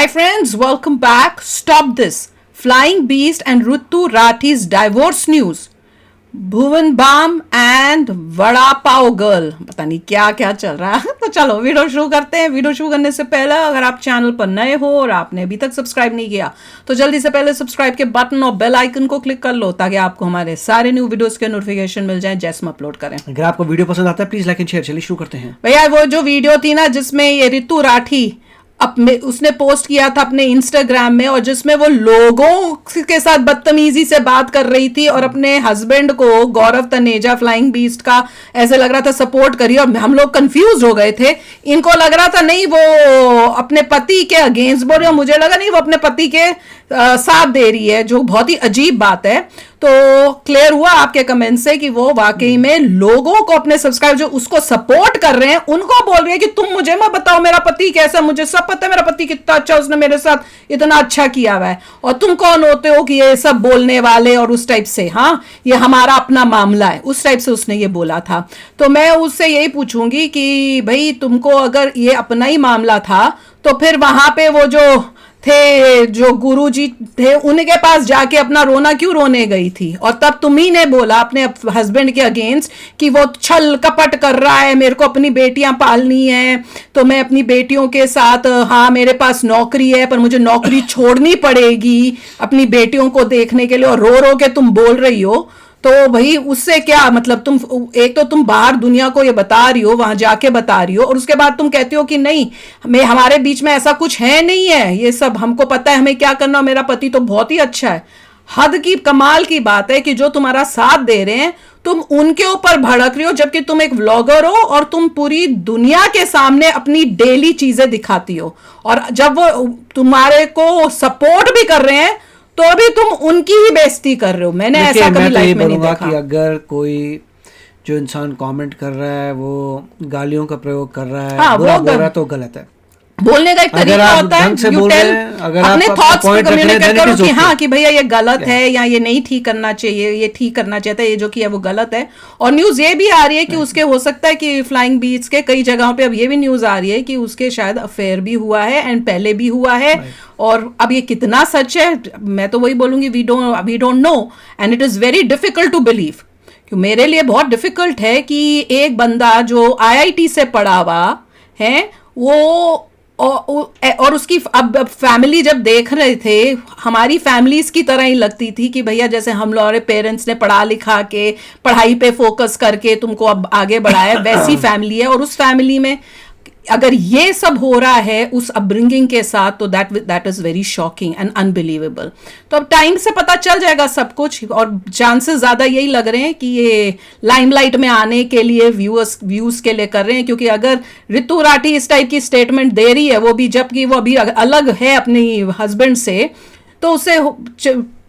Hi friends, welcome back. Stop this. Flying Beast and Ritu Rathi's divorce news. Bhuvan Bam and vada pav girl, पता नहीं क्या क्या चल रहा है। तो चलो वीडियो शुरू करते हैं। वीडियो शुरू करने से पहले अगर आप चैनल पर नए हो और आपने अभी तक सब्सक्राइब नहीं किया तो जल्दी से पहले सब्सक्राइब के बटन और बेल आइकन को क्लिक कर लो ताकि आपको हमारे सारे न्यू वीडियोस के नोटिफिकेशन मिल जाए जैसे हम अपलोड करें। अगर आपको वीडियो पसंद आता है प्लीज लाइक एंड शेयर। चलिए शुरू करते हैं। भैया वो जो वीडियो थी ना जिसमें ये रितु राठी उसने पोस्ट किया था अपने इंस्टाग्राम में और जिसमें वो लोगों के साथ बदतमीजी से बात कर रही थी और अपने हस्बैंड को गौरव तनेजा फ्लाइंग बीस्ट का ऐसे लग रहा था सपोर्ट करिए और हम लोग कंफ्यूज हो गए थे। इनको लग रहा था नहीं वो अपने पति के अगेंस्ट बोल रही है, मुझे लगा नहीं वो अपने पति के साथ दे रही है, जो बहुत ही अजीब बात है। तो क्लियर हुआ आपके कमेंट से कि वो वाकई में लोगों को अपने सब्सक्राइबर जो उसको सपोर्ट कर रहे हैं उनको बोल रही है कि तुम मुझे मत बताओ मेरा पति कैसा, मुझे सब पता है मेरा पति कितना अच्छा, उसने मेरे साथ इतना अच्छा किया हुआ है और तुम कौन होते हो कि ये सब बोलने वाले, और उस टाइप से। हाँ, ये हमारा अपना मामला है, उस टाइप से उसने ये बोला था। तो मैं उससे यही पूछूंगी कि भाई तुमको अगर ये अपना ही मामला था तो फिर वहां पे वो जो थे जो गुरुजी थे उनके पास जाके अपना रोना क्यों रोने गई थी? और तब तुम्ही ने बोला अपने हस्बैंड के अगेंस्ट कि वो छल कपट कर रहा है, मेरे को अपनी बेटियां पालनी है तो मैं अपनी बेटियों के साथ, हाँ मेरे पास नौकरी है पर मुझे नौकरी छोड़नी पड़ेगी अपनी बेटियों को देखने के लिए, और रो रो के तुम बोल रही हो। तो भाई उससे क्या मतलब, तुम एक तो तुम बाहर दुनिया को ये बता रही हो, वहां जाके बता रही हो, और उसके बाद तुम कहती हो कि नहीं हमारे बीच में ऐसा कुछ है नहीं है, ये सब हमको पता है हमें क्या करना, मेरा पति तो बहुत ही अच्छा है। हद की कमाल की बात है कि जो तुम्हारा साथ दे रहे हैं तुम उनके ऊपर भड़क रही हो, जबकि तुम एक व्लॉगर हो और तुम पूरी दुनिया के सामने अपनी डेली चीजें दिखाती हो, और जब वो तुम्हारे को सपोर्ट भी कर रहे हैं तो अभी तुम उनकी ही बेइज्जती कर रहे हो। मैंने ऐसा कभी लाइफ में नहीं देखा। कि अगर कोई जो इंसान कमेंट कर रहा है वो गालियों का प्रयोग कर रहा है, हाँ, बुरा बोल रहा है तो गलत है। बोलने का एक तरीका होता है, यू टेल अपने थॉट्स को कम्युनिकेट करो कि हाँ कि भैया ये गलत है या ये नहीं ठीक करना चाहिए, ये ठीक करना चाहता है, ये जो किया वो गलत है। और न्यूज ये भी आ रही है कि उसके हो सकता है कि फ्लाइंग बीस्ट के कई जगहों पे अब ये भी न्यूज आ रही है कि उसके शायद अफेयर भी हुआ है एंड पहले भी हुआ है। और अब ये कितना सच है मैं तो वही बोलूंगी, we don't know and it is very difficult to believe. क्यों मेरे लिए बहुत डिफिकल्ट है कि एक बंदा जो आईआईटी से पढ़ा हुआ है वो और उसकी अब फैमिली जब देख रहे थे हमारी फैमिलीज की तरह ही लगती थी कि भैया जैसे हम लोग पेरेंट्स ने पढ़ा लिखा के पढ़ाई पे फोकस करके तुमको अब आगे बढ़ाया, वैसी फैमिली है। और उस फैमिली में अगर ये सब हो रहा है उस अपब्रिंगिंग के साथ तो that is very shocking and unbelievable. तो अब टाइम से पता चल जाएगा सब कुछ, और चांसेस ज्यादा यही लग रहे हैं कि ये लाइमलाइट में आने के लिए व्यूज के लिए कर रहे हैं। क्योंकि अगर रितु राठी इस टाइप की स्टेटमेंट दे रही है, वो भी जबकि वो अभी अलग है अपनी हस्बैंड से, तो उसे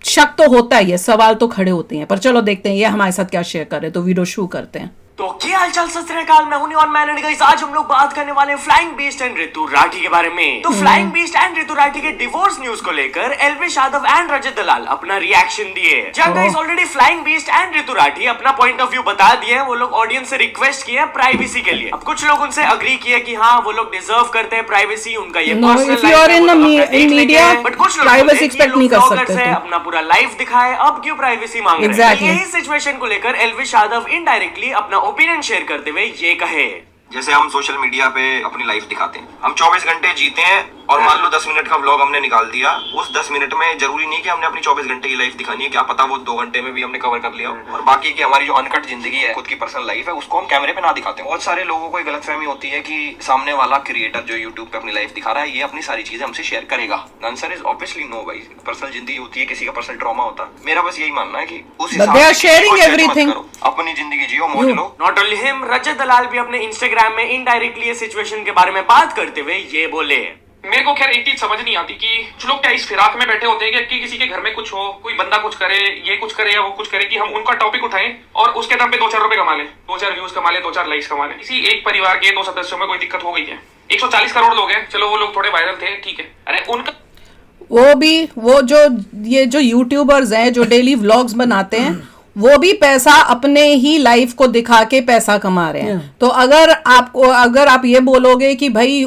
शक तो होता ही है, सवाल तो खड़े होते हैं। पर चलो देखते हैं ये हमारे साथ क्या शेयर कर रहे हैं। तो वीडियो शुरू करते हैं। तो क्या हालचाल सत श्री अकाल, मैं हूं और मैंने गाइस आज हम लोग बात करने वाले हैं flying beast and Ritu Rathi के बारे में। तो flying beast and Ritu Rathi के डिवोर्स न्यूज को लेकर एल्विश यादव एंड रजत दलाल अपना रिएक्शन दिए। जब guys already flying beast and Ritu Rathi अपना पॉइंट ऑफ व्यू बता दिए हैं, वो लोग ऑडियंस से रिक्वेस्ट किए हैं प्राइवेसी के लिए। अब कुछ लोग उनसे अग्री किए कि हाँ वो लोग डिजर्व करते हैं प्राइवेसी, उनका ये पर्सनल लाइफ है, बट कुछ लोग प्राइवेसी एक्सपेक्ट नहीं कर सकते, अपना पूरा लाइफ दिखाए, अब क्यों प्राइवेसी मांग रहे हैं। यही सिचुएशन को लेकर एल्विश यादव इनडायरेक्टली अपना ओपिनियन शेयर करते हुए ये कहे, जैसे हम सोशल मीडिया पे अपनी लाइफ दिखाते हैं, हम 24 घंटे जीते हैं और मान लो 10 मिनट का व्लॉग हमने निकाल दिया, उस 10 मिनट में जरूरी नहीं कि हमने अपनी 24 घंटे की लाइफ दिखानी है, क्या पता वो 2 घंटे में भी हमने कवर कर लिया। और बाकी की हमारी जो अनकट जिंदगी है, खुद की पर्सनल लाइफ है, उसको हम कैमरे पे ना दिखाते हैं। बहुत सारे लोगों को गलतफहमी होती है कि सामने वाला क्रिएटर जो यूट्यूब पे अपनी लाइफ दिखा रहा है ये अपनी सारी चीजें हमसे शेयर करेगा। आंसर इज ऑब्वियसली नो भाई, पर्सनल जिंदगी होती है, किसी का पर्सनल ट्रॉमा होता है। मेरा बस यही मानना है कि उस हिसाब से अपनी जिंदगी जियो, मौज लो। नॉट ओनली हिम, रजत दलाल भी अपने इंस्टाग्राम में इनडायरेक्टली सिचुएशन के बारे में बात करते हुए ये बोले, मेरे को खैर एक चीज समझ नहीं आती कि कुछ लोग क्या इस फिराक में बैठे होते हैं कि किसी के घर में कुछ हो, कोई बंदा कुछ करे, ये कुछ करे या वो कुछ करे, कि हम उनका टॉपिक उठाएं और उसके दम पे 2-4 रुपए कमा लें, 2-4 व्यूज कमा लें, 2-4 लाइक्स कमा लें। किसी एक परिवार के 2 सदस्यों में कोई दिक्कत हो गई है, 140 करोड़ लोग हैं, चलो वो लोग थोड़े वायरल थे, ठीक है, अरे उनका वो जो यूट्यूबर्स हैं जो डेली व्लॉग्स बनाते हैं वो भी पैसा अपने ही लाइफ को दिखा के पैसा कमा रहे हैं। तो अगर आप ये बोलोगे कि भाई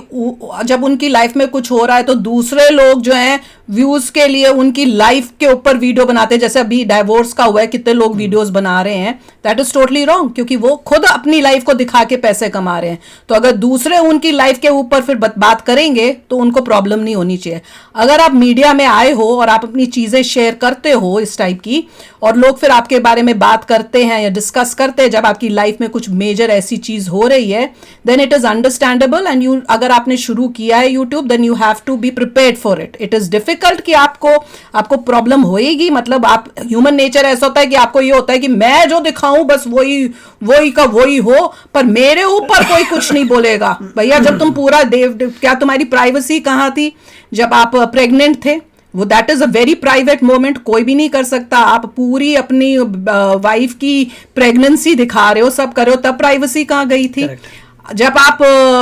जब उनकी लाइफ में कुछ हो रहा है तो दूसरे लोग जो हैं व्यूज के लिए उनकी लाइफ के ऊपर वीडियो बनाते हैं, जैसे अभी डाइवोर्स का हुआ है, कितने लोग वीडियोस बना रहे हैं, दैट इज टोटली रॉन्ग, क्योंकि वो खुद अपनी लाइफ को दिखा के पैसे कमा रहे हैं। तो अगर दूसरे उनकी लाइफ के ऊपर फिर बात करेंगे तो उनको प्रॉब्लम नहीं होनी चाहिए। अगर आप मीडिया में आए हो और आप अपनी चीजें शेयर करते हो इस टाइप की, और लोग फिर आपके बारे में बात करते हैं या डिस्कस करते हैं जब आपकी लाइफ में कुछ मेजर ऐसी चीज हो रही है, then it is understandable. And अगर आपने शुरू किया है YouTube, then you have to be prepared for it. It is difficult कि आपको प्रॉब्लम होएगी, मतलब आप ह्यूमन नेचर ऐसा होता है कि आपको ये होता है कि मैं जो दिखाऊं बस वही का वही हो, पर मेरे ऊपर कोई कुछ नहीं बोलेगा। भैया जब तुम पूरा क्या तुम्हारी प्राइवेसी कहाँ थी जब आप प्रेग्नेंट थे? वो that is a very private moment, कोई भी नहीं कर सकता। आप पूरी अपनी वाइफ की प्रेगनेंसी दिखा रहे हो, सब कर रहे हो, तब प्राइवेसी कहाँ गई थी? जब आप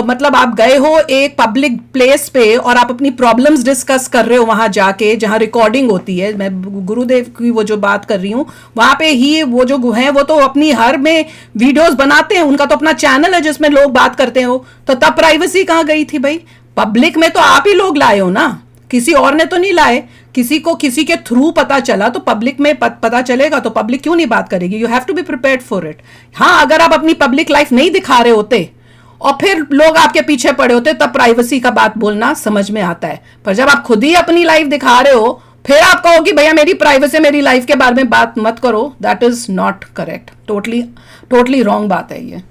मतलब आप गए हो एक पब्लिक प्लेस पे और आप अपनी प्रॉब्लम्स डिस्कस कर रहे हो वहां जाके, जहां रिकॉर्डिंग होती है, मैं गुरुदेव की वो जो बात कर रही हूँ वहां पे ही वो जो हैं वो तो अपनी हर में वीडियोस बनाते हैं, उनका तो अपना चैनल है जिसमें लोग बात करते हो, तो तब प्राइवेसी कहाँ गई थी भाई? पब्लिक में तो आप ही लोग लाए हो ना, किसी और ने तो नहीं लाए। किसी के थ्रू पता चला तो पब्लिक में पता चलेगा, तो पब्लिक क्यों नहीं बात करेगी? You have to be prepared for it. हाँ, अगर आप अपनी पब्लिक लाइफ नहीं दिखा रहे होते और फिर लोग आपके पीछे पड़े होते तब प्राइवेसी का बात बोलना समझ में आता है, पर जब आप खुद ही अपनी लाइफ दिखा रहे हो फिर आप कहो कि भैया मेरी प्राइवेसी, मेरी लाइफ के बारे में बात मत करो, that is not correct. Totally wrong बात है ये।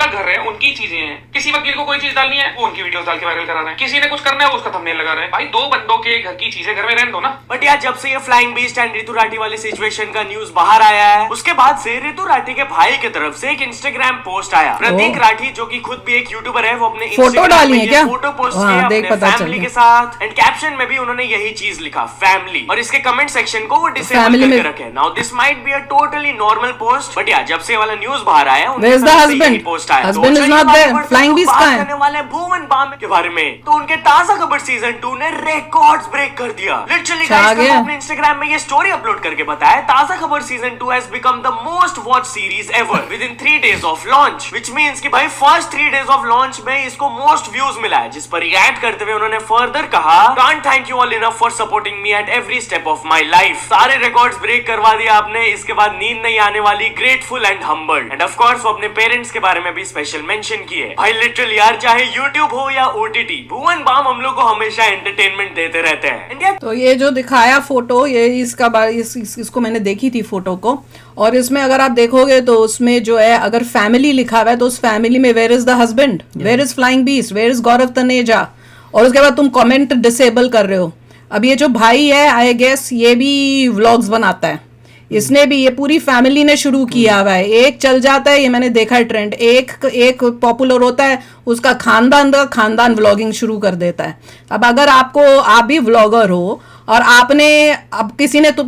घर है, उनकी चीजें हैं, किसी वकील को कोई चीज डालनी है वो उनकी वीडियोस डाल के वायरल करा रहे हैं, किसी ने कुछ करना है वो उसका थंबनेल लगा रहे हैं। भाई दो बंदों के घर की चीजें घर में रहने दो ना। बट यार जब से ये फ्लाइंग बीस्ट एंड ऋतु राठी वाली सिचुएशन का न्यूज बाहर आया है, उसके बाद से ऋतु राठी के भाई की तरफ से एक इंस्टाग्राम पोस्ट आया। प्रतीक राठी जो कि खुद भी एक यूट्यूबर है, वो अपने फोटो डाली है क्या? फोटो पोस्ट किया अपने फैमिली के साथ, एंड कैप्शन में भी उन्होंने यही चीज लिखा, फैमिली, और इसके कमेंट सेक्शन को वो डिसेबल करके रखे। Now this might be a totally normal post, but यार जब से वाला न्यूज बाहर आया है, पोस्ट आया फ्लाइंग बीस्ट का करने वाले भुवन बाम के बारे में, तो उनके ताजा खबर सीजन 2 ने रिकॉर्ड्स ब्रेक कर दिया। लिटरली गाइस, अपने इंस्टाग्राम में ये स्टोरी अपलोड करके बताया, ताजा खबर season 2 has become the most watch series ever with in 3 days of launch, which means कि भाई फर्स्ट 3 days ऑफ लॉन्च में इसको मोस्ट व्यूज मिला है। जिस पर रिएक्ट करते हुए उन्होंने फर्दर कहा, can't thank you all enough for supporting me at every step of my life. सारे रिकॉर्ड्स ब्रेक करवा दिया आपने, इसके बाद नींद नहीं आने वाली, grateful and humbled. End of course वो अपने पेरेंट्स के बारे में भी स्पेशल मेंशन किए। भाई लिटरली यार, चाहे यूट्यूब हो या ओटीटी, भुवन बाम हम लोग को हमेशा एंटरटेनमेंट देते रहते हैं। तो ये जो दिखाया फोटो, ये इसको मैंने देखी थी फोटो को, और इसमें अगर आप देखोगे तो उसमें जो है अगर फैमिली लिखा हुआ है तो उस फैमिली में where is the husband, where is flying beast, where is Gaurav Taneja, और उसके बाद तुम कमेंट डिसेबल कर रहे हो। अब ये जो भाई है, आई गेस ये भी व्लॉग्स बनाता है, इसने भी, ये पूरी फैमिली ने शुरू किया हुआ है। एक चल जाता है, ये मैंने देखा है ट्रेंड, एक पॉपुलर होता है, उसका खानदान व्लॉगिंग शुरू कर देता है। अब अगर आप भी व्लॉगर हो और अब किसी ने तो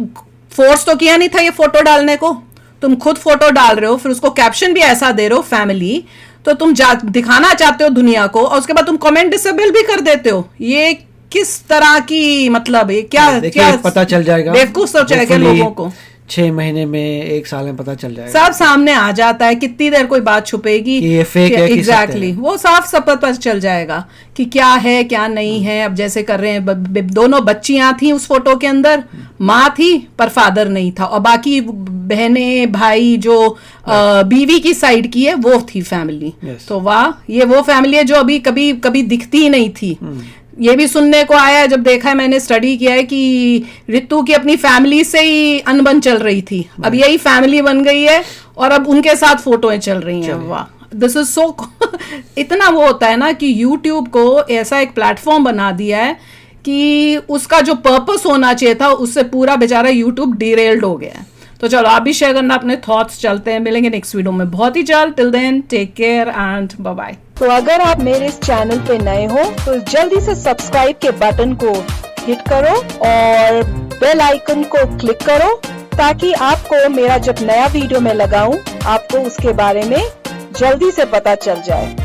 फोर्स तो किया नहीं था ये फोटो डालने को, तुम खुद फोटो डाल रहे हो, फिर उसको कैप्शन भी ऐसा दे रहे हो फैमिली, तो तुम दिखाना चाहते हो दुनिया को, और उसके बाद तुम कमेंट डिसेबल भी कर देते हो। ये किस तरह की, मतलब ये क्या पता चल जाएगा, बेवकूफ सोचेगा लोगों को। 6 महीने में 1 साल में पता चल जाएगा, सब सामने आ जाता है। कितनी देर कोई बात छुपेगी कि ये फेक है, एग्जैक्टली वो साफ सब पता चल जाएगा कि क्या है क्या नहीं है। अब जैसे कर रहे हैं, दोनों बच्चियां थी उस फोटो के अंदर, माँ थी पर फादर नहीं था, और बाकी बहने भाई जो बीवी की साइड की है वो थी फैमिली। तो वाह, ये वो फैमिली है जो अभी कभी दिखती ही नहीं थी। ये भी सुनने को आया जब देखा है, मैंने स्टडी किया है कि ऋतु की अपनी फैमिली से ही अनबन चल रही थी, अब यही फैमिली बन गई है और अब उनके साथ फोटोएं चल रही हैं। वाह, दिस इज सो इतना वो होता है ना कि यूट्यूब को ऐसा एक प्लेटफॉर्म बना दिया है कि उसका जो पर्पस होना चाहिए था उससे पूरा बेचारा यूट्यूब डिरेल्ड हो गया है। तो चलो आप भी शेयर करना अपने थॉट्स, चलते हैं, मिलेंगे नेक्स्ट वीडियो में बहुत ही जल्द। Till then take care and bye bye. तो अगर आप मेरे इस चैनल पे नए हो तो जल्दी से सब्सक्राइब के बटन को हिट करो और बेल आइकन को क्लिक करो, ताकि आपको मेरा जब नया वीडियो मैं लगाऊं आपको उसके बारे में जल्दी से पता चल जाए।